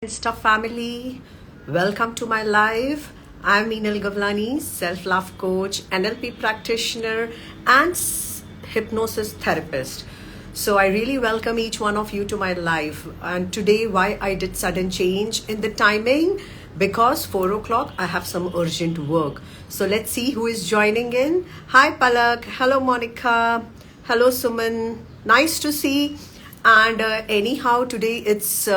Insta family, welcome to my live. I'm Meenal Gavlani, self-love coach, NLP practitioner, and hypnosis therapist. So I really welcome each one of you to my live. And today, why I did sudden change in the timing? Because 4 o'clock I have some urgent work. So let's see who is joining in. Hi Palak, hello Monica, hello Suman. Nice to see. And anyhow, today it's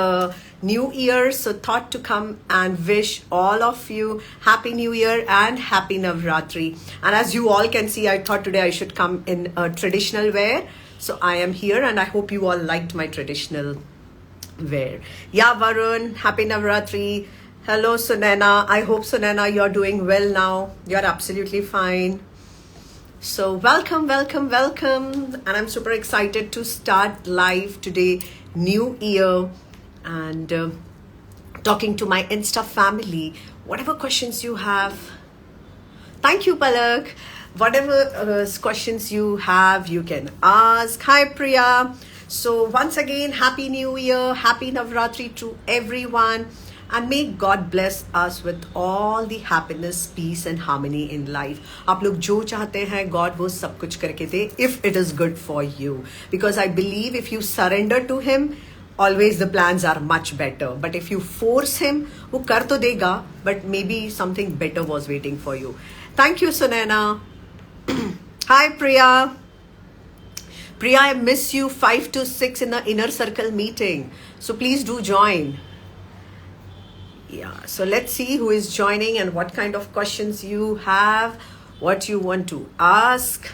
New Year, so thought to come and wish all of you Happy New Year and Happy Navratri. And as you all can see, I thought today I should come in a traditional wear. So I am here and I hope you all liked my traditional wear. Yeah, Varun, Happy Navratri. Hello, Sunena. I hope, Sunena, you're doing well now. You're absolutely fine. So welcome. And I'm super excited to start live today, New Year, and talking to my Insta family. Whatever questions you have, thank you, Palak. Whatever questions you have, you can ask. Hi, Priya. So once again, Happy New Year, Happy Navratri to everyone. And may God bless us with all the happiness, peace and harmony in life. आप लोग जो चाहते हैं, God वो सब कुछ करके दे, if it is good for you. Because I believe if you surrender to Him, always the plans are much better. But if you force Him, वो कर तो देगा, but maybe something better was waiting for you. Thank you, Sunena. Hi, Priya. Priya, I miss you 5 to 6 in the inner circle meeting. So please do join. Yeah, so let's see who is joining and what kind of questions you have, what you want to ask.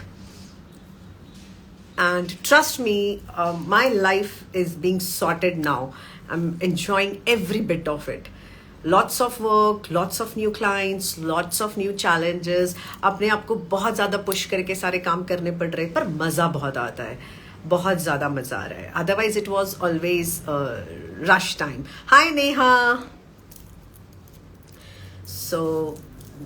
And trust me, my life is being sorted now. I'm enjoying every bit of it. Lots of work, lots of new clients, lots of new challenges. अपने आप को बहुत ज़्यादा push करके सारे काम करने पड़ रहे हैं, पर मज़ा बहुत आता है. बहुत ज़्यादा मज़ा आ रहा है. Otherwise, it was always rush time. Hi, Neha. So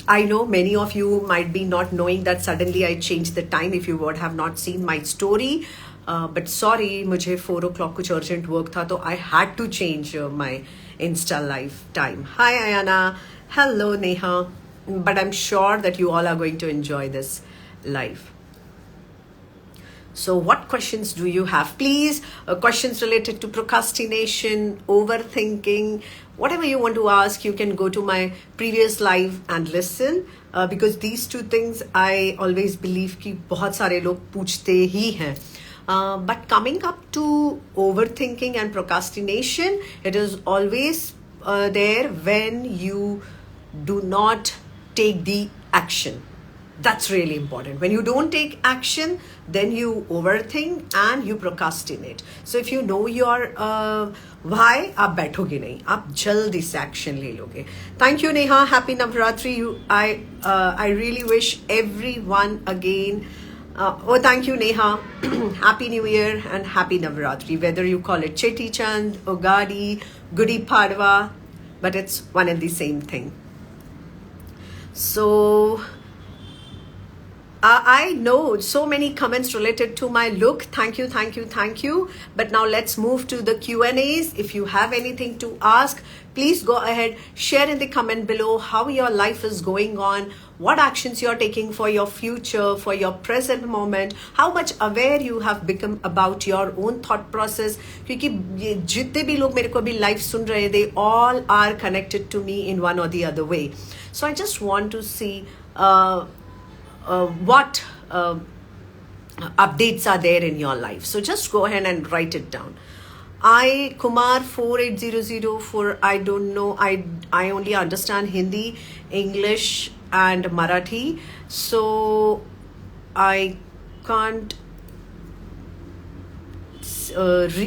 I know many of you might be not knowing that suddenly I changed the time if you would have not seen my story. But sorry, मुझे 4 o'clock कुछ urgent work था, तो I had to change my Insta live time. Hi Ayana, hello Neha. But I'm sure that you all are going to enjoy this live. So what questions do you have? Please, questions related to procrastination, overthinking, whatever you want to ask, you can go to my previous live and listen. Because these two things I always believe कि बहुत सारे लोग पूछते ही हैं. But coming up to overthinking and procrastination, it is always there when you do not take the action. That's really important. When you don't take action, then you overthink and you procrastinate. So if you know your why, आप बैठोगे नहीं, आप जल्दी से action ले लोगे. Thank you, Neha. Happy Navratri. I really wish everyone again. Thank you, Neha. Happy New Year and Happy Navratri. Whether you call it Cheti Chand, Ugadi, Gudi Padwa, but it's one and the same thing. So I know so many comments related to my look. Thank you. But now let's move to the Q&As. If you have anything to ask, please go ahead, share in the comment below how your life is going on, what actions you're taking for your future, for your present moment, how much aware you have become about your own thought process. क्योंकि ये जितने भी लोग मेरे को अभी live सुन रहे, they all are connected to me in one or the other way. So I just want to see what updates are there in your life. So just go ahead and write it down. I Kumar 48004, I don't know, I only understand Hindi, English and Marathi, so I can't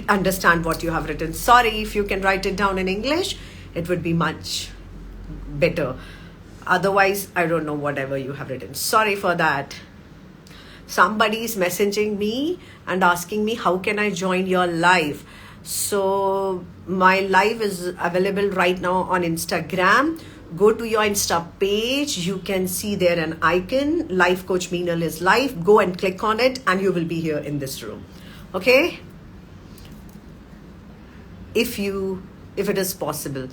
understand what you have written. Sorry, if you can write it down in English, it would be much better. Otherwise, I don't know whatever you have written. Sorry for that. Somebody is messaging me and asking me, how can I join your live? So my live is available right now on Instagram. Go to your Insta page. You can see there an icon, Life Coach Meenal is live. Go and click on it and you will be here in this room. Okay? If you if it is possible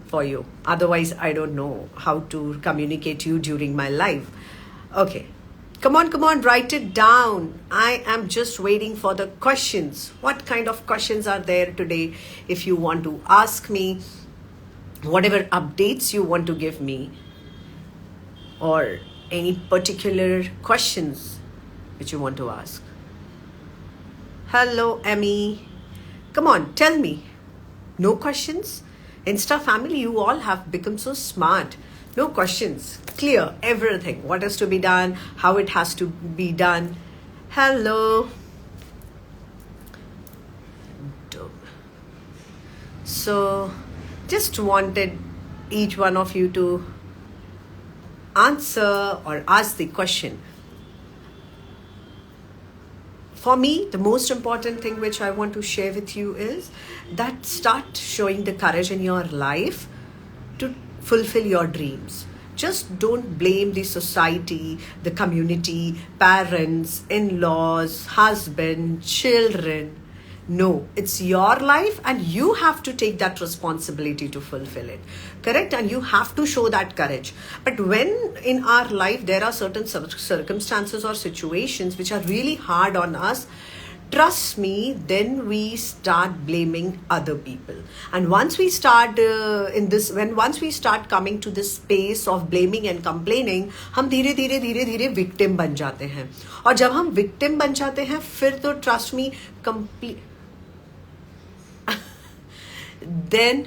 for you. Otherwise, I don't know how to communicate you during my life. Okay. Come on, write it down. I am just waiting for the questions. What kind of questions are there today? If you want to ask me, whatever updates you want to give me, or any particular questions which you want to ask. Hello, Emmy. Come on, tell me. No questions? Insta family, you all have become so smart. No questions. Clear everything. What has to be done, how it has to be done. Hello. So, just wanted each one of you to answer or ask the question. For me, the most important thing which I want to share with you is that start showing the courage in your life to fulfill your dreams. Just don't blame the society, the community, parents, in-laws, husband, children. No, it's your life and you have to take that responsibility to fulfill it. Correct? And you have to show that courage. But when in our life there are certain circumstances or situations which are really hard on us, trust me, then we start blaming other people. And once we start once we start coming to this space of blaming and complaining, हम धीरे धीरे victim बन जाते हैं. और जब हम victim बन जाते हैं, फिर तो trust me, then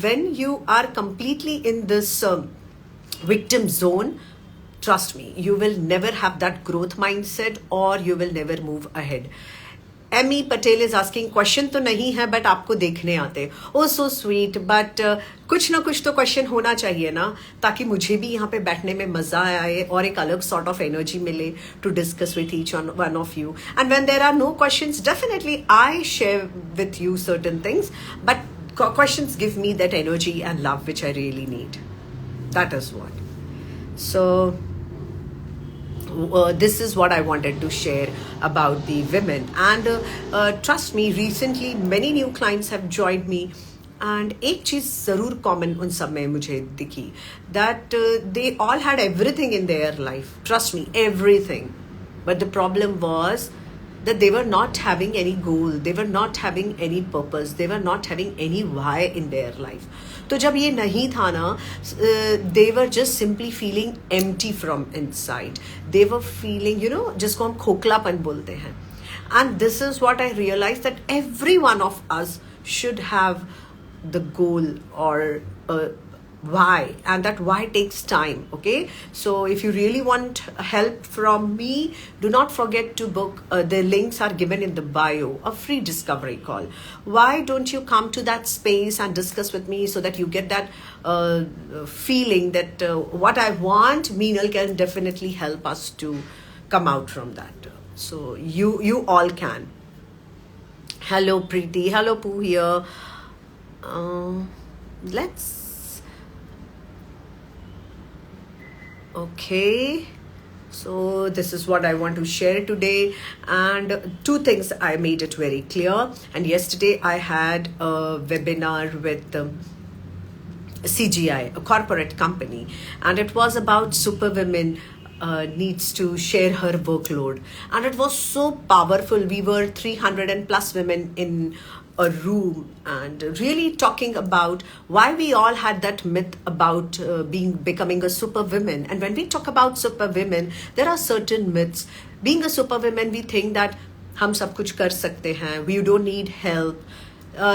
when you are completely in this victim zone, trust me, you will never have that growth mindset or you will never move ahead. Emmy Patel is asking, question तो नहीं है but आपको देखने आते. Oh so sweet, but कुछ ना कुछ तो question होना चाहिए ना, ताकि मुझे भी यहाँ पे बैठने में मजा आए और एक अलग sort of energy मिले to discuss with each one of you. And when there are no questions, definitely I share with you certain things, but questions give me that energy and love which I really need. That is what. So this is what I wanted to share about the women. And trust me, recently many new clients have joined me, and एक चीज जरूर common उन सब में मुझे दिखी, that they all had everything in their life. Trust me, everything. But the problem was that they were not having any goal, they were not having any purpose, they were not having any why in their life. तो जब ये नहीं था ना, they were just simply feeling empty from inside. They were feeling, जिसको हम खोखलापन बोलते हैं. And this is what I realized, that every one of us should have the goal or why, and that why takes time. Okay, so if you really want help from me, do not forget to book, the links are given in the bio, a free discovery call. Why don't you come to that space and discuss with me, so that you get that feeling that what I want, Meenal can definitely help us to come out from that. So you all can. Hello Preeti, hello Pooh here. Okay, so this is what I want to share today, and two things I made it very clear. And yesterday I had a webinar with CGI, a corporate company, and it was about superwomen needs to share her workload, and it was so powerful. We were 300 and plus women in a room, and really talking about why we all had that myth about becoming a superwoman. And when we talk about superwomen, there are certain myths. Being a superwoman, we think that हम सब कुछ कर सकते हैं, we don't need help.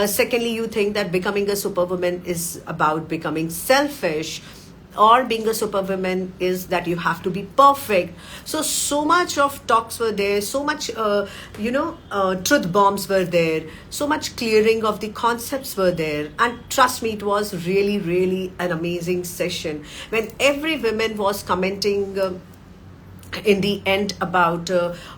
Secondly, you think that becoming a superwoman is about becoming selfish, or being a superwoman is that you have to be perfect. So much of talks were there, so much truth bombs were there, so much clearing of the concepts were there. And trust me, it was really, really an amazing session when every woman was commenting in the end about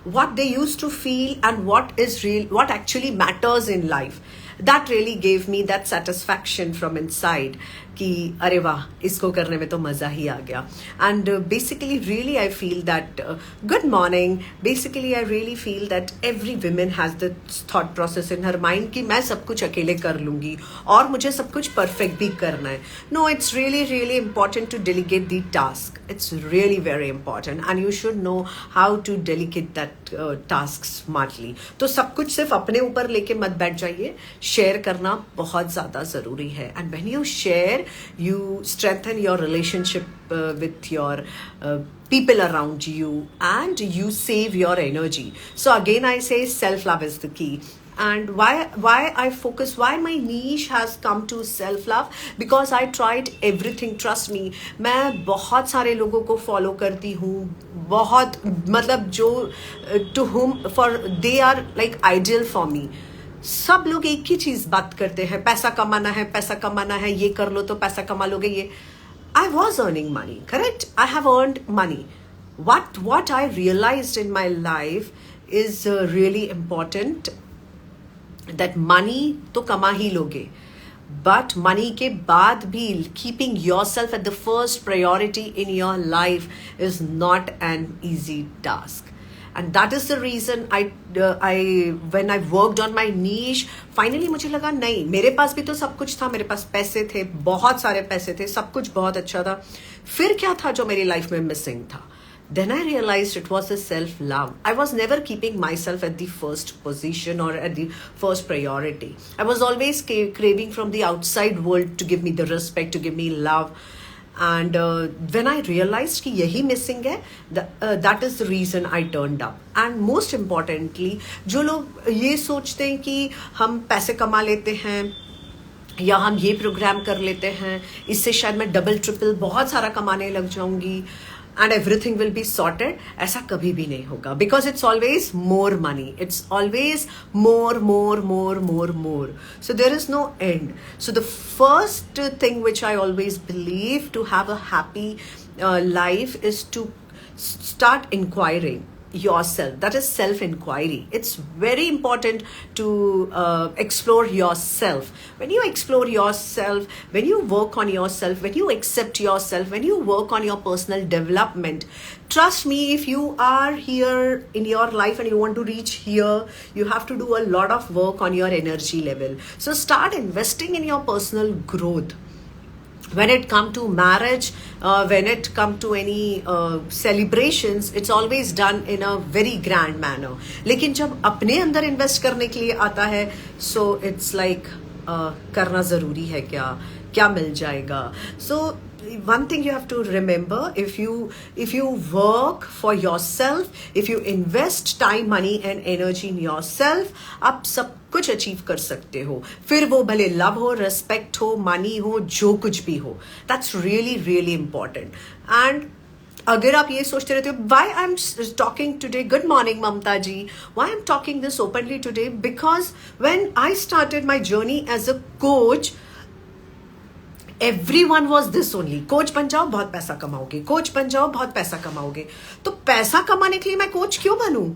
what they used to feel and what is real, what actually matters in life. That really gave me that satisfaction from inside, कि अरे वाह इसको करने में तो मज़ा ही आ गया. And basically really I feel that good morning, basically I really feel that every woman has the thought process in her mind कि मैं सब कुछ अकेले कर लूँगी और मुझे सब कुछ perfect भी करना है. No, it's really important to delegate the task. It's really very important and you should know how to delegate that task smartly. तो सब कुछ सिर्फ अपने ऊपर लेके मत बैठ जाइए, शेयर करना बहुत ज़्यादा ज़रूरी है. And when you share, you strengthen your relationship with your people around you and you save your energy. So again I say self-love is the key. And why I focus, why my niche has come to self-love, because I tried everything. Trust me, मैं बहुत सारे लोगों को follow करती हूँ, बहुत मतलब जो to whom for they are like ideal for me. सब लोग एक ही चीज़ बात करते हैं, पैसा कमाना है, पैसा कमाना है, ये कर लो तो पैसा कमा लोगे. ये I was earning money, correct? I have earned money. What I realized in my life is really important. That money तो कमा ही लोगे, but money के बाद भी keeping yourself at the first priority in your life is not an easy task. And that is the reason when I worked on my niche, finally मुझे लगा नहीं, मेरे पास भी तो सब कुछ था, मेरे पास पैसे थे, बहुत सारे पैसे थे, सब कुछ बहुत अच्छा था, फिर क्या था जो मेरी लाइफ में मिसिंग था. Then I realized it was a self-love. I was never keeping myself at the first position or at the first priority. I was always craving from the outside world to give me the respect, to give me love. And when I realized कि यही missing है, that is the reason I turned up. And most importantly, जो लोग ये सोचते हैं कि हम पैसे कमा लेते हैं या हम ये प्रोग्राम कर लेते हैं, इससे शायद मैं डबल ट्रिपल बहुत सारा कमाने लग जाऊंगी and everything will be sorted, ऐसा कभी भी नहीं होगा. Because it's always more money. It's always more. So there is no end. So the first thing which I always believe to have a happy life is to start inquiring yourself. That is self-inquiry. It's very important to explore yourself. When you explore yourself, when you work on yourself, when you accept yourself, when you work on your personal development, trust me, if you are here in your life and you want to reach here, you have to do a lot of work on your energy level. So start investing in your personal growth. When it come to marriage, when it come to any celebrations, it's always done in a very grand manner. लेकिन जब अपने अंदर invest करने के लिए आता है, so it's like करना ज़रूरी है क्या मिल जाएगा. So one thing you have to remember, if you work for yourself, if you invest time, money and energy in yourself, आप सब कुछ अचीव कर सकते हो. फिर वो भले लव हो, रेस्पेक्ट हो, मनी हो, जो कुछ भी हो. That's really important. And अगर आप ये सोचते रहते हो, why I'm talking today, good morning Mamta ji, why I'm talking this openly today, because when I started my journey as a coach, everyone was this only, coach बन जाओ बहुत पैसा कमाओगे, कोच बन जाओ बहुत पैसा कमाओगे. तो पैसा कमाने के लिए मैं कोच क्यों बनूं?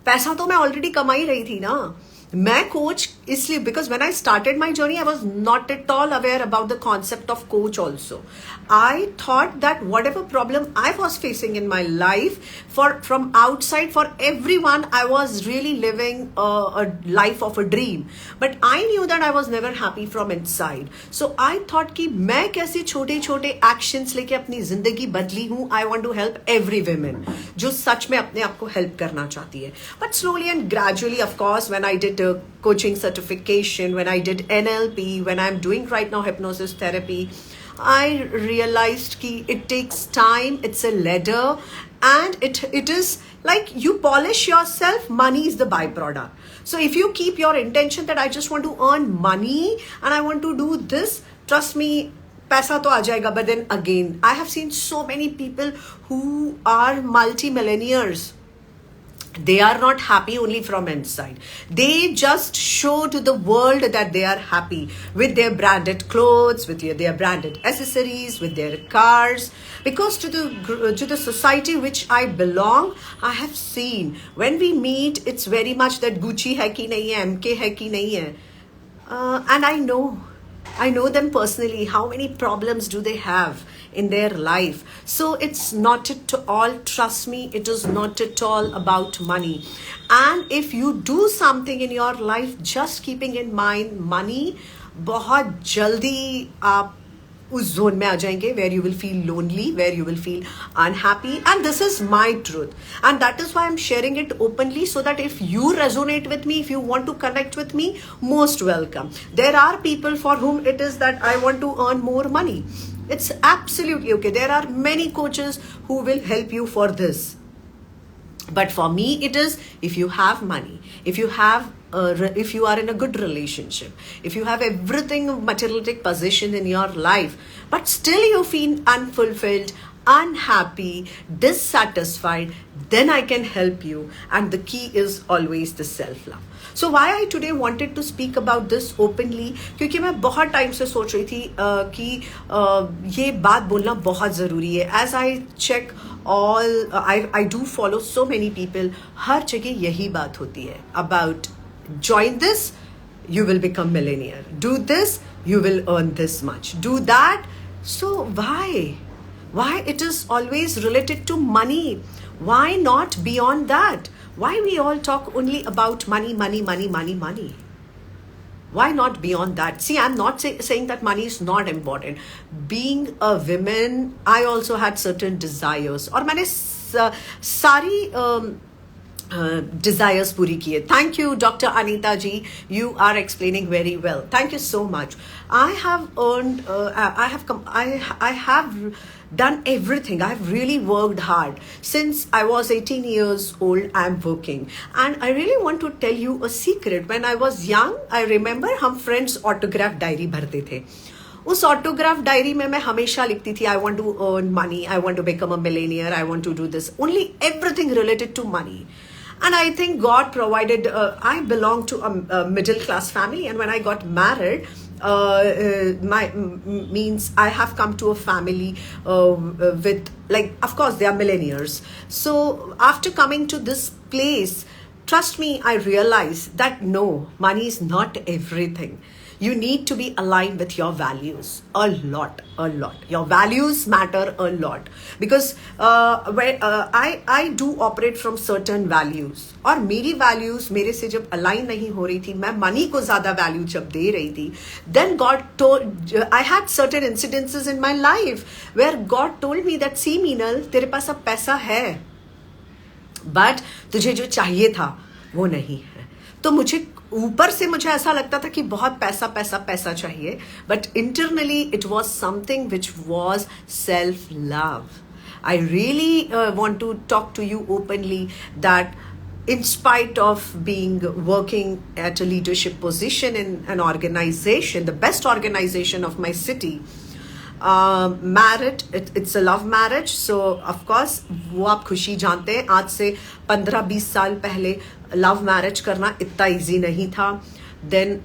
पैसा तो मैं ऑलरेडी कमा ही रही थी ना. मैं कोच इसलिए, because when I started my journey, I was not at all aware about the concept of coach also. I thought that whatever problem I was facing in my life, from outside, for everyone, I was really living a life of a dream. But I knew that I was never happy from inside. So I thought कि मैं कैसे छोटे छोटे actions लेके अपनी जिंदगी बदली हूँ. I want to help every woman जो सच में अपने आप को help करना चाहती है. But slowly and gradually, of course, when I did coaching certification, when I did NLP, when I'm doing right now hypnosis therapy, I realized कि it takes time, it's a ladder, and it is like you polish yourself, money is the byproduct. So if you keep your intention that I just want to earn money and I want to do this, trust me, पैसा तो आ जाएगा. But then again, I have seen so many people who are multi-millionaires. They are not happy only from inside. They just show to the world that they are happy with their branded clothes, with their branded accessories, with their cars. Because to the society which I belong, I have seen when we meet, it's very much that Gucci hai ki nahi hai, MK hai ki nahi hai. And I know I know them personally. How many problems do they have in their life? So it's not at all, trust me, it is not at all about money. And if you do something in your life, just keeping in mind money, बहुत जल्दी आप उस zone में आ जाएंगे where you will feel lonely, where you will feel unhappy. And this is my truth, and that is why I'm sharing it openly, so that if you resonate with me, if you want to connect with me, most welcome. There are people for whom it is that I want to earn more money. It's absolutely okay. There are many coaches who will help you for this. But for me, it is, if you have money, if you are in a good relationship, if you have everything materialistic position in your life, but still you feel unfulfilled, unhappy, dissatisfied, then I can help you. And the key is always the self-love. So why I today wanted to speak about this openly, क्योंकि मैं बहुत time से सोच रही थी कि ये बात बोलना बहुत ज़रूरी है. As I check all, I do follow so many people, हर जगह यही बात होती है about join this, you will become millionaire. Do this, you will earn this much. Do that. So why? Why it is always related to money? Why not beyond that? Why we all talk only about money, money, money, money, money? Why not beyond that? See, I'm not saying that money is not important. Being a woman, I also had certain desires. और मैंने सारी desires puri kiye. Thank you, Dr. Anita ji. You are explaining very well. Thank you so much. I have earned, I have done everything. I have really worked hard. Since I was 18 years old, I am working. And I really want to tell you a secret. When I was young, I remember हम friends autograph diary भरते थे. उस autograph diary में मैं हमेशा लिखती थी, I want to earn money, I want to become a millionaire, I want to do this, only everything related to money. And I think God provided, I belong to a middle class family, and when I got married, means I have come to a family with, like, of course they are millionaires. So after coming to this place, trust me, I realized that no, money is not everything. You need to be aligned with your values a lot. Your values matter a lot, because I do operate from certain values. और मेरी values मेरे से जब align नहीं हो रही थी, मैं money को ज़्यादा value जब दे रही थी, then God told, I had certain incidences in my life where God told me that, see Meenal, तेरे पास अब पैसा है, but तुझे जो चाहिए था वो नहीं है. तो मुझे ऊपर से मुझे ऐसा लगता था कि बहुत पैसा पैसा पैसा चाहिए, but internally it was something which was self love. I really want to talk to you openly that in spite of being working at a leadership position in an organization, the best organization of my city, married, it's a love marriage. So of course वो आप खुशी जानते हैं, आज से 15-20 साल पहले love marriage करना इतना इजी नहीं था. देन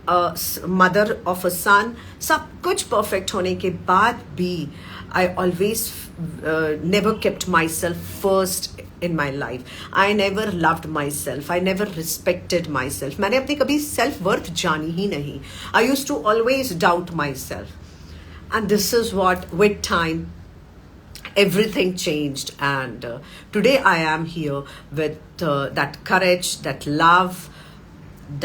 मदर ऑफ अ सन, सब कुछ परफेक्ट होने के बाद भी I always never kept my self first in my life. I never loved myself. I never respected myself. मैंने अपनी कभी self worth जानी ही नहीं. I used to always doubt myself. And this is what, with time, everything changed. And today I am here with that courage, that love,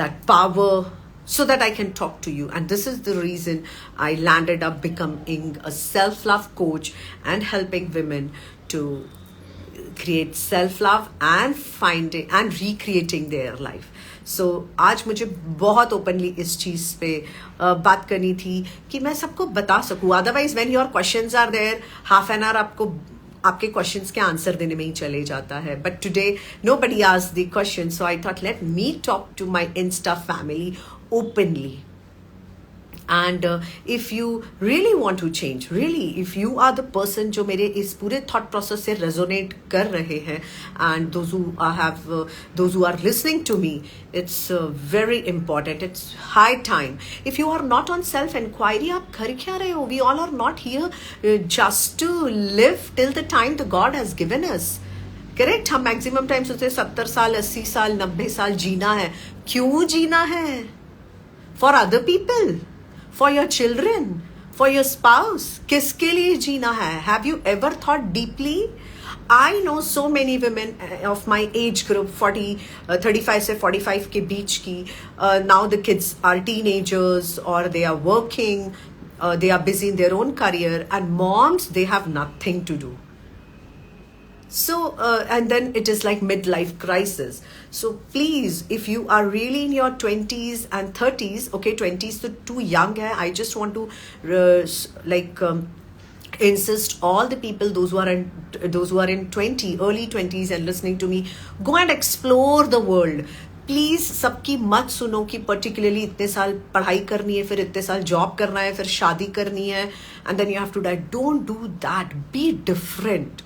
that power, so that I can talk to you. And this is the reason I landed up becoming a self-love coach and helping women to create self-love and finding and recreating their life. So आज मुझे बहुत openly इस चीज़ पे बात करनी थी कि मैं सबको बता सकूँ. Otherwise when your questions are there, half an hour आपको आपके क्वेश्चंस के आंसर देने में ही चले जाता है. But today nobody asked the question, so I thought let me talk to my insta family openly. And if you really want to change, really, if you are the person जो मेरे इस पूरे thought process से resonate कर रहे हैं, and those who are listening to me, it's very important. It's high time. If you are not on self-inquiry, आप कर क्या रहे हो? We all are not here just to live till the time the God has given us. Correct? हम maximum time सोचते 70 साल, 80 साल, 90 साल जीना है. क्यों जीना है? For other people. For your children, for your spouse. किसके लिए जीना है? Have you ever thought deeply? I know so many women of my age group, 35 से 45 के बीच की, now the kids are teenagers or they are working, they are busy in their own career, and moms, they have nothing to do. So, and then it is like midlife crisis. So please, if you are really in your 20s and 30s, okay, 20s तो too young hai. I just want to insist all the people, those who are in early 20s and listening to me, go and explore the world. Please सबकी मत सुनो कि particularly इतने साल पढ़ाई करनी है, फिर इतने साल जॉब करना है, फिर शादी करनी है, and then you have to die. Don't do that. Be different.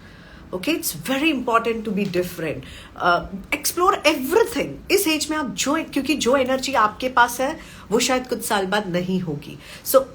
Okay, it's very important to be different. Explore everything. इस एज में आप क्योंकि जो एनर्जी आपके पास है वो शायद कुछ साल बाद नहीं होगी. So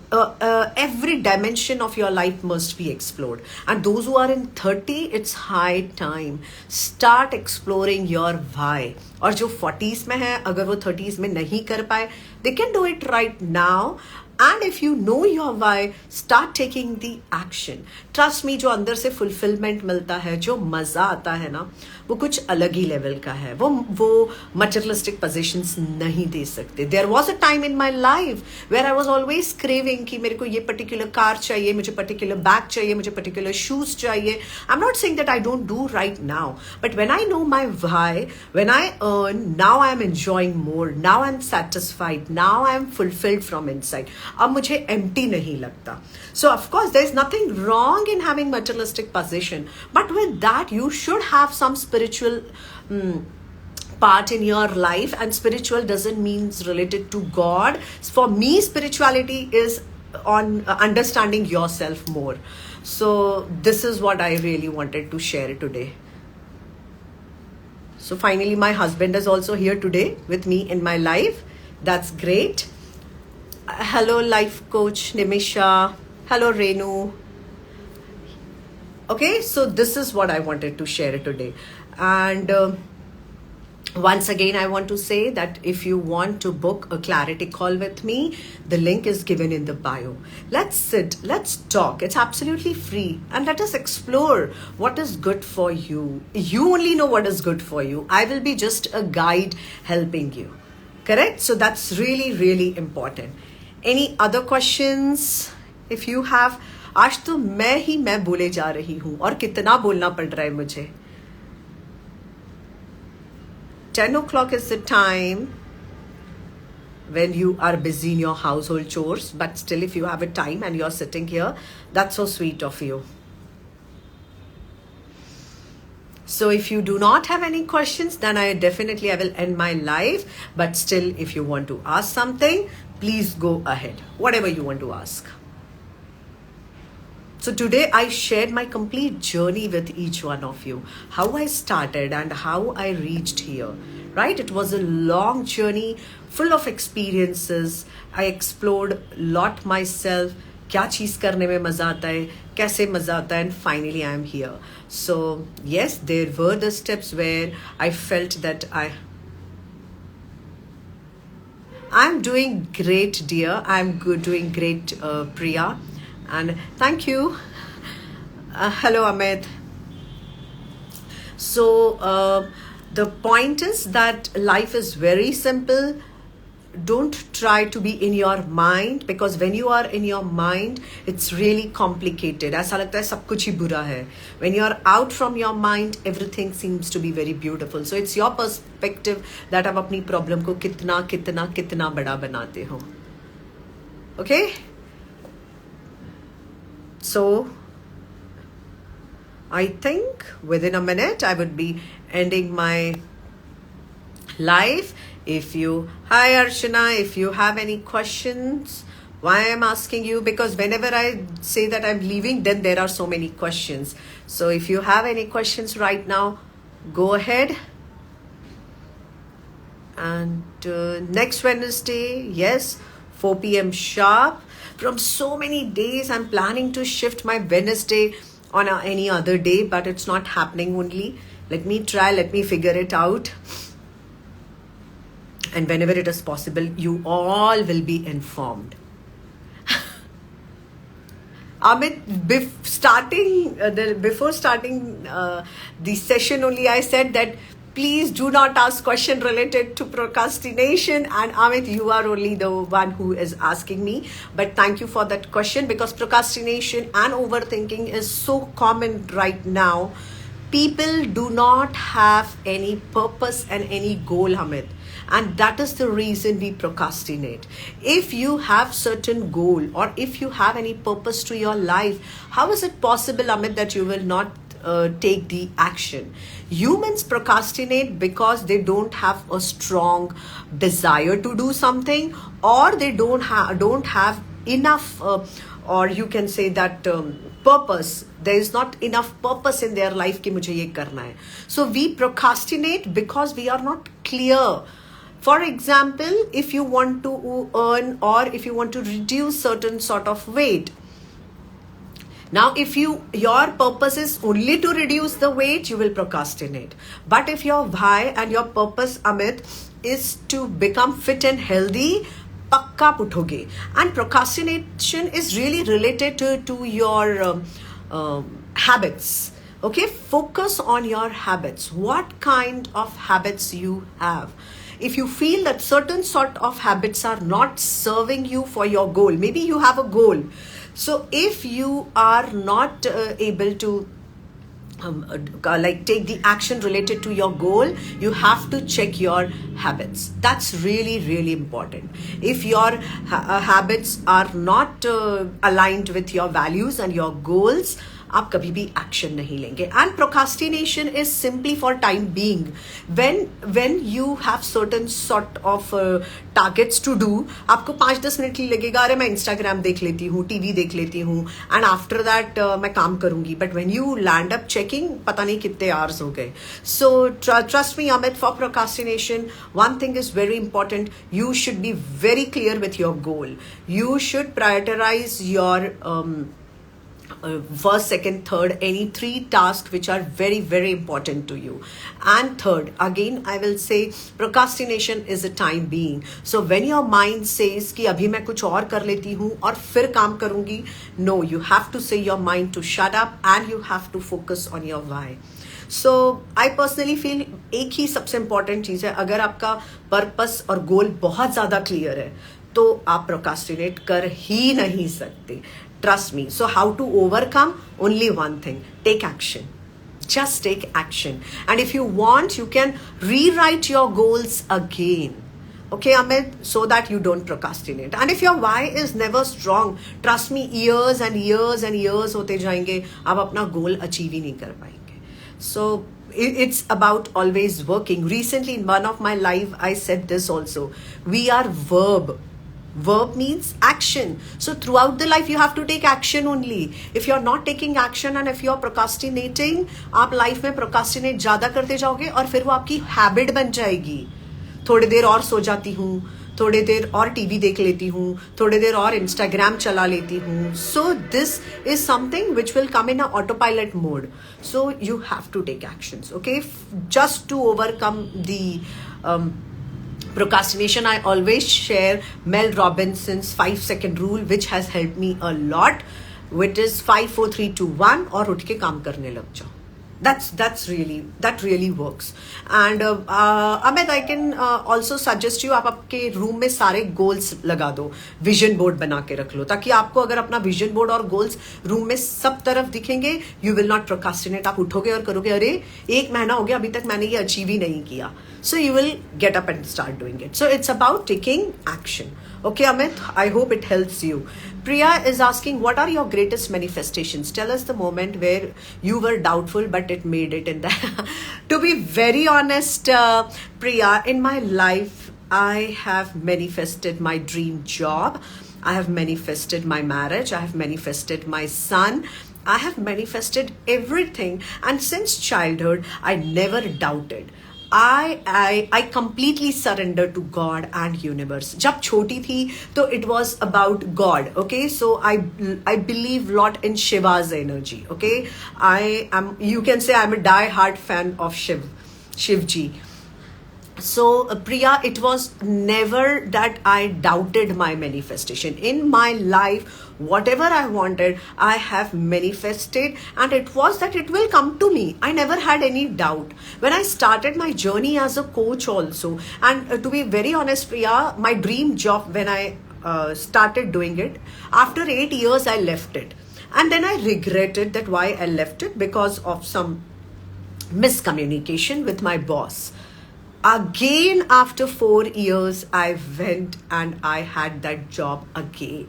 every dimension of your life must be explored. And those who are in 30, it's high time. Start exploring your why. और जो 40s में है, अगर वो 30s में नहीं कर पाए, they can do it right now. And if you know your why, start taking the action. Trust me, जो अंदर से fulfillment मिलता है, जो मजा आता है ना, वो कुछ अलग ही लेवल का है. वो materialistic positions नहीं दे सकते. There was a time in my life where I was always craving कि मेरे को ये particular car चाहिए, मुझे particular bag चाहिए, मुझे particular shoes चाहिए. I'm not saying that I don't do right now, but when I know my why, when I earn, now I'm enjoying more, now I'm satisfied, now I'm fulfilled from inside. अब मुझे empty नहीं लगता. So of course there is nothing wrong in having materialistic possession, but with that you should have some spiritual part in your life, and spiritual doesn't mean related to God. For me, spirituality is on understanding yourself more. So this is what I really wanted to share today. So finally my husband is also here today with me in my life. That's great. Hello life coach Nimisha. Hello Renu. Okay, so this is what I wanted to share today. And once again I want to say that if you want to book a clarity call with me, the link is given in the bio. Let's sit, let's talk. It's absolutely free, and let us explore what is good for you. You only know what is good for you. I will be just a guide helping you. Correct? So that's really, really important. Any other questions? If you have. आज तो मैं बोले जा रही हूँ, और कितना बोलना पड़ रहा है मुझे. 10 o'clock is the time when you are busy in your household chores, but still if you have a time and you're sitting here, that's so sweet of you. So if you do not have any questions, then I will end my live. But still, if you want to ask something, please go ahead. Whatever you want to ask. So today I shared my complete journey with each one of you. How I started and how I reached here. Right? It was a long journey full of experiences. I explored a lot myself. क्या चीज़ करने में मज़ा आता है, कैसे मज़ा आता है, and finally I am here. So yes, there were the steps where I felt that I'm doing great, dear. I'm good, doing great, Priya, and thank you. Hello, Amit. So the point is that life is very simple. Don't try to be in your mind, because when you are in your mind, it's really complicated. ऐसा लगता है सब कुछ ही बुरा है. When you are out from your mind, everything seems to be very beautiful. So it's your perspective that आप अपनी problem को कितना कितना कितना बड़ा बनाते हो. Okay? So I think within a minute I would be ending my live. Hi Archana, if you have any questions, why I'm asking you, because whenever I say that I'm leaving, then there are so many questions. So if you have any questions right now, go ahead. And next Wednesday, yes, 4 p.m. sharp. From so many days, I'm planning to shift my Wednesday on any other day, but it's not happening only. Let me try, let me figure it out. And whenever it is possible, you all will be informed. Amit, before starting the session only, I said that please do not ask question related to procrastination. And Amit, you are only the one who is asking me. But thank you for that question, because procrastination and overthinking is so common right now. People do not have any purpose and any goal, Amit, and that is the reason we procrastinate. If you have certain goal, or if you have any purpose to your life, how is it possible, Amit, that you will not take the action? Humans procrastinate because they don't have a strong desire to do something, or they don't have enough, or you can say that purpose. There is not enough purpose in their life कि मुझे ये करना है. So we procrastinate because we are not clear. For example, if you want to earn, or if you want to reduce certain sort of weight. Now, if your purpose is only to reduce the weight, you will procrastinate. But if your why and your purpose, Amit, is to become fit and healthy, pakka puthoge. And procrastination is really related to your habits. Okay, focus on your habits. What kind of habits you have? If you feel that certain sort of habits are not serving you for your goal, maybe you have a goal. So if you are not able to take the action related to your goal, you have to check your habits. That's really, really important. If your habits are not aligned with your values and your goals, आप कभी भी action नहीं लेंगे. And procrastination is simply for time being. When you have certain sort of targets to do, आपको 5-10 minute ही लगेगा, अरे मैं Instagram देख लेती हूँ, टीवी देख लेती हूँ, एंड आफ्टर दैट मैं काम करूंगी. But when you land up checking, पता नहीं कितने आवर्स हो गए. So trust me, Amit, for procrastination one thing is very important. You should be very clear with your goal. You should prioritize your first, second, third, any 3 tasks which are very, very important to you. And third, again, I will say procrastination is a time being. So when your mind says कि अभी मैं कुछ और कर लेती हूँ और फिर काम करूँगी, no, you have to say your mind to shut up and you have to focus on your why. So I personally feel एक ही सबसे important चीज़ है, अगर आपका पर्पस और गोल बहुत ज़्यादा क्लियर है तो आप प्रोक्रास्टिनेट कर ही नहीं सकते. Trust me. So how to overcome? Only one thing. Take action. Just take action. And if you want, you can rewrite your goals again. Okay, Amit? So that you don't procrastinate. And if your why is never strong, trust me, years and years and years होते जाएंगे, आप अपना goal achieve ही नहीं कर पाएंगे. So it's about always working. Recently in one of my live, I said this also. We are verb. Verb means action. So throughout the life you have to take action only. If you're not taking action and if you're procrastinating, आप life में procrastinate ज़्यादा करते जाओगे और फिर वो आपकी habit बन जाएगी. थोड़ी देर और सो जाती हूँ, थोड़ी देर और टीवी देख लेती हूँ, थोड़ी देर और इंस्टाग्राम चला लेती हूँ. So this is something which will come in a autopilot mode. So you have to take actions, okay? Just to overcome the procrastination, I always share Mel Robinson's 5-second rule, which has helped me a lot, which is 5, 4, 3, 2, 1, और उठ के काम करने लग जाओ. That really works. And Amit, I can also suggest you, आप आपके room में सारे गोल्स लगा दो, विजन बोर्ड बना के रख लो, ताकि आपको अगर अपना विजन बोर्ड और गोल्स रूम में सब तरफ दिखेंगे, you will not procrastinate. आप उठोगे और करोगे, अरे 1 महीना हो गया अभी तक मैंने ये अचीव ही नहीं किया. So you will get up and start doing it. So it's about taking action. Okay, Amit, I hope it helps you. Priya is asking, what are your greatest manifestations? Tell us the moment where you were doubtful but it made it in there. To be very honest, Priya, in my life, I have manifested my dream job. I have manifested my marriage. I have manifested my son. I have manifested everything. And since childhood, I never doubted. I completely surrender to God and universe. जब छोटी थी तो it was about God. Okay, so I believe a lot in Shiva's energy. Okay, you can say I'm a die-hard fan of Shiv Ji. So, Priya, it was never that I doubted my manifestation. In my life, whatever I wanted, I have manifested, and it was that it will come to me. I never had any doubt. When I started my journey as a coach, also, and to be very honest, Priya, my dream job, when I started doing it, after 8 years, I left it. And then I regretted that why I left it, because of some miscommunication with my boss. Again, after 4 years, I went and I had that job again.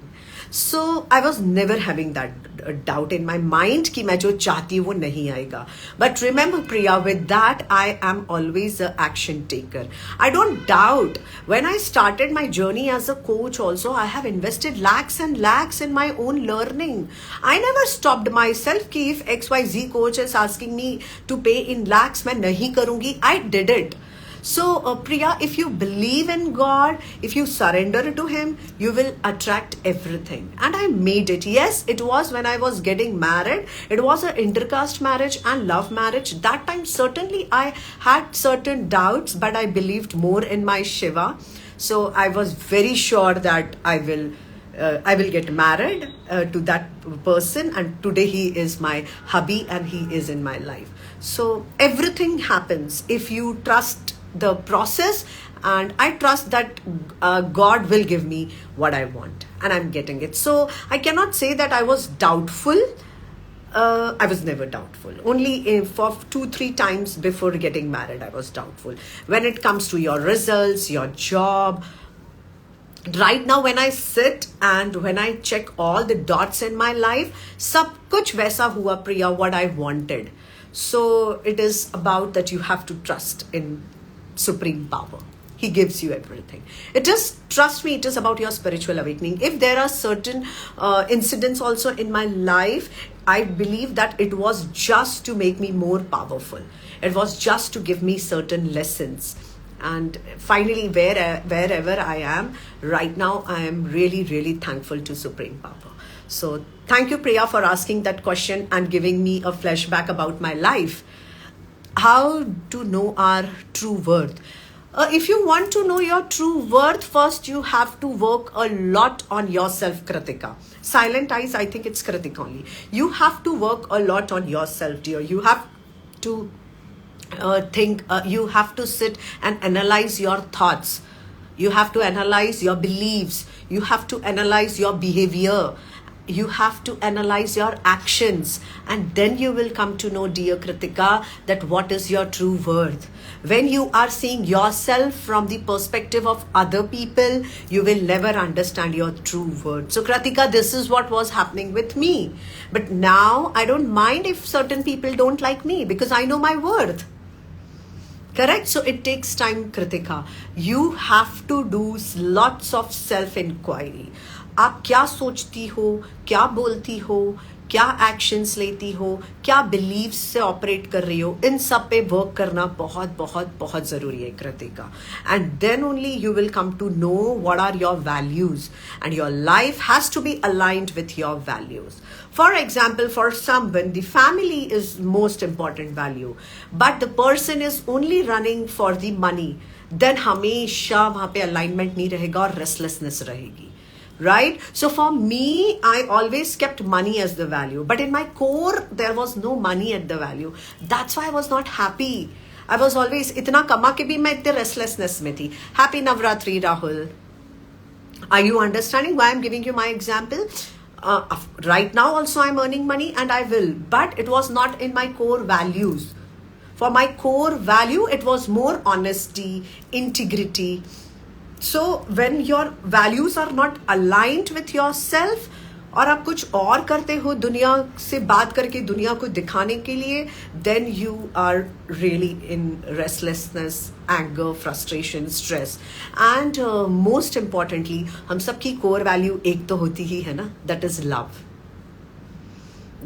So I was never having that doubt in my mind कि मैं जो चाहती हूँ वो नहीं आएगा. But remember, Priya, with that, I am always an action taker. I don't doubt. When I started my journey as a coach also, I have invested lakhs and lakhs in my own learning. I never stopped myself कि if XYZ coach is asking me to pay in lakhs, मैं नहीं करूँगी. I did it. So, Priya, if you believe in God, if you surrender to Him, you will attract everything. And I made it. Yes, it was when I was getting married. It was an intercaste marriage and love marriage. That time, certainly, I had certain doubts, but I believed more in my Shiva. So, I was very sure that I will get married to that person, and today he is my hubby and he is in my life. So everything happens if you trust the process, and I trust that God will give me what I want, and I'm getting it. So I cannot say that I was doubtful. I was never doubtful. Only for 2-3 times before getting married, I was doubtful. When it comes to your results, your job, right now when I sit and when I check all the dots in my life, sab kuch वैसा हुआ, Priya, what I wanted. So it is about that you have to trust in supreme power. He gives you everything. It is, trust me, it is about your spiritual awakening. If there are certain incidents also in my life, I believe that it was just to make me more powerful. It was just to give me certain lessons. And finally, wherever I am right now, I am really, really thankful to Supreme Power. So thank you, Priya, for asking that question and giving me a flashback about my life. How to know our true worth? If you want to know your true worth, first you have to work a lot on yourself, Kritika. Silent eyes, I think it's Kritika only. You have to work a lot on yourself, dear. You have to think, you have to sit and analyze your thoughts. You have to analyze your beliefs. You have to analyze your behavior. You have to analyze your actions, and then you will come to know, dear Kritika, that what is your true worth. When you are seeing yourself from the perspective of other people, you will never understand your true worth. So Kritika, this is what was happening with me. But now I don't mind if certain people don't like me, because I know my worth. Correct? So it takes time, Kritika. You have to do lots of self-inquiry. आप क्या सोचती हो, क्या बोलती हो, क्या actions लेती हो, क्या बिलीव्स से ऑपरेट कर रही हो, इन सब पे वर्क करना बहुत बहुत बहुत ज़रूरी है, Kritika. And then only you will come to know what are your values, and your life has to be aligned with your values. For example, for someone, the family is most important value, but the person is only running for the money, then हमेशा वहाँ पे alignment नहीं रहेगा और restlessness रहेगी. Right? So for me, I always kept money as the value. But in my core, there was no money at the value. That's why I was not happy. I was always, इतना कमा के भी मैं इतने restlessness में थी. Happy Navratri, Rahul. Are you understanding why I'm giving you my example? Right now also I'm earning money and I will. But it was not in my core values. For my core value, it was more honesty, integrity. So when your values are not aligned with yourself, और आप कुछ और करते हो दुनिया से बात करके दुनिया को दिखाने के लिए, then you are really in restlessness, anger, frustration, stress. And most importantly, हम सबकी core value एक तो होती ही है ना, that is love.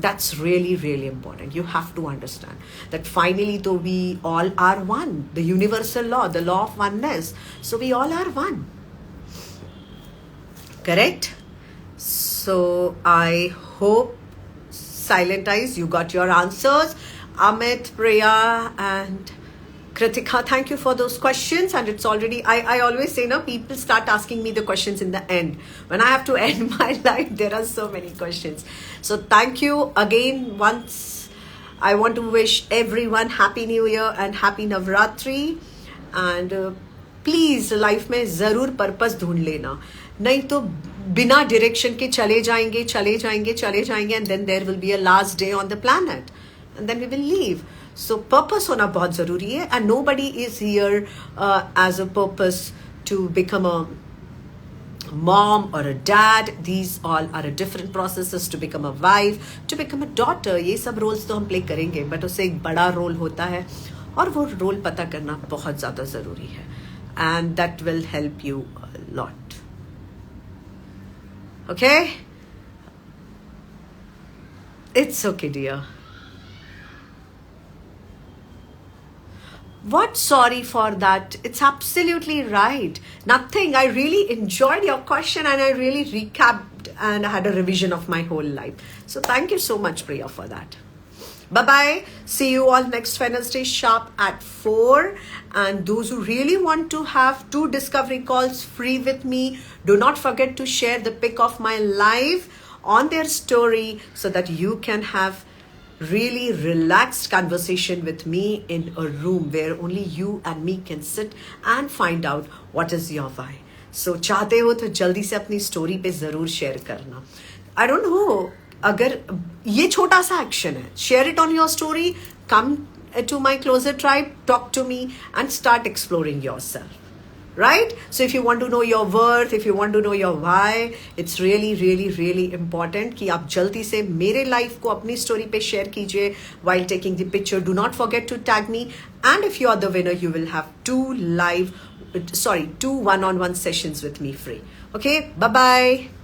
That's really, really important. You have to understand that finally, though we all are one, the universal law, the law of oneness. So we all are one. Correct? So I hope, Silent Eyes, you got your answers. Amit, Priya, and Kritika, thank you for those questions. And it's already, I always say, no, people start asking me the questions in the end. When I have to end my life, there are so many questions. So thank you again. Once I want to wish everyone Happy New Year and Happy Navratri. And please life में जरूर purpose ढूंढ लेना, नहीं तो बिना direction के चले जाएंगे and then there will be a last day on the planet and then we will leave. So purpose होना बहुत जरूरी है and nobody is here as a purpose to become a mom or a dad. These all are a different processes. To become a wife, to become a daughter, ये सब roles तो हम play करेंगे, but उससे एक बड़ा role होता है और वो role पता करना बहुत ज़्यादा ज़रूरी है, and that will help you a lot. Okay? It's okay, dear. What? Sorry for that. It's absolutely right. Nothing. I really enjoyed your question and I really recapped and had a revision of my whole life. So thank you so much, Priya, for that. Bye-bye. See you all next Wednesday sharp at 4. And those who really want to have 2 discovery calls free with me, do not forget to share the pic of my live on their story so that you can have really relaxed conversation with me in a room where only you and me can sit and find out what is your why. So चाहते हो तो जल्दी से अपनी story पे जरूर share करना. I don't know, अगर ये छोटा सा एक्शन है, share it on your story, come to my closer tribe, talk to me and start exploring yourself. Right? So if you want to know your worth, if you want to know your why, it's really, really, really important कि आप जल्दी से मेरे life को अपनी story पे share कीजिए while taking the picture. Do not forget to tag me. And if you are the winner, you will have 2 one-on-one sessions with me free. Okay? Bye-bye.